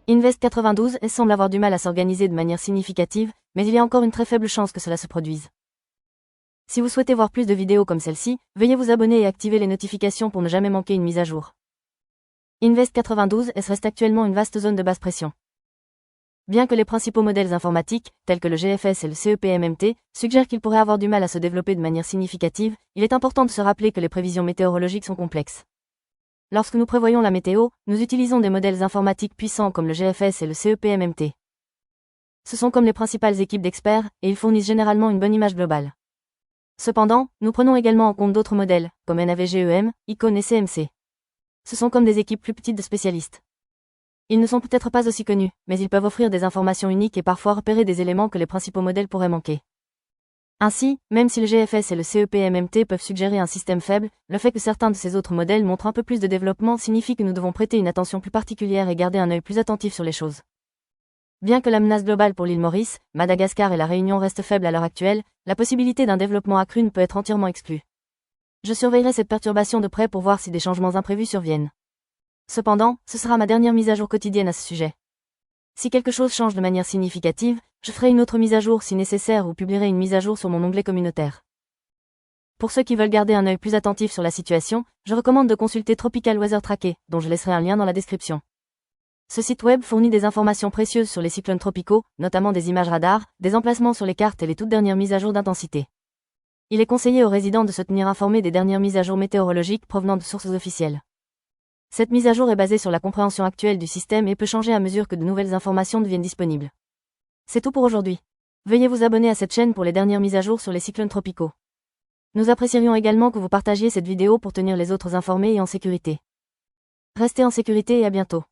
Invest 92 semble avoir du mal à s'organiser de manière significative, mais il y a encore une très faible chance que cela se produise. Si vous souhaitez voir plus de vidéos comme celle-ci, veuillez vous abonner et activer les notifications pour ne jamais manquer une mise à jour. Invest 92 reste actuellement une vaste zone de basse pression. Bien que les principaux modèles informatiques, tels que le GFS et le CEPMMT, suggèrent qu'il pourrait avoir du mal à se développer de manière significative, il est important de se rappeler que les prévisions météorologiques sont complexes. Lorsque nous prévoyons la météo, nous utilisons des modèles informatiques puissants comme le GFS et le CEPMMT. Ce sont comme les principales équipes d'experts, et ils fournissent généralement une bonne image globale. Cependant, nous prenons également en compte d'autres modèles, comme NAVGEM, Icon et CMC. Ce sont comme des équipes plus petites de spécialistes. Ils ne sont peut-être pas aussi connus, mais ils peuvent offrir des informations uniques et parfois repérer des éléments que les principaux modèles pourraient manquer. Ainsi, même si le GFS et le CEPMMT peuvent suggérer un système faible, le fait que certains de ces autres modèles montrent un peu plus de développement signifie que nous devons prêter une attention plus particulière et garder un œil plus attentif sur les choses. Bien que la menace globale pour l'île Maurice, Madagascar et la Réunion reste faible à l'heure actuelle, la possibilité d'un développement accru ne peut être entièrement exclue. Je surveillerai cette perturbation de près pour voir si des changements imprévus surviennent. Cependant, ce sera ma dernière mise à jour quotidienne à ce sujet. Si quelque chose change de manière significative, je ferai une autre mise à jour si nécessaire ou publierai une mise à jour sur mon onglet communautaire. Pour ceux qui veulent garder un œil plus attentif sur la situation, je recommande de consulter Tropical Weather Tracker, dont je laisserai un lien dans la description. Ce site web fournit des informations précieuses sur les cyclones tropicaux, notamment des images radars, des emplacements sur les cartes et les toutes dernières mises à jour d'intensité. Il est conseillé aux résidents de se tenir informés des dernières mises à jour météorologiques provenant de sources officielles. Cette mise à jour est basée sur la compréhension actuelle du système et peut changer à mesure que de nouvelles informations deviennent disponibles. C'est tout pour aujourd'hui. Veuillez vous abonner à cette chaîne pour les dernières mises à jour sur les cyclones tropicaux. Nous apprécierions également que vous partagiez cette vidéo pour tenir les autres informés et en sécurité. Restez en sécurité et à bientôt.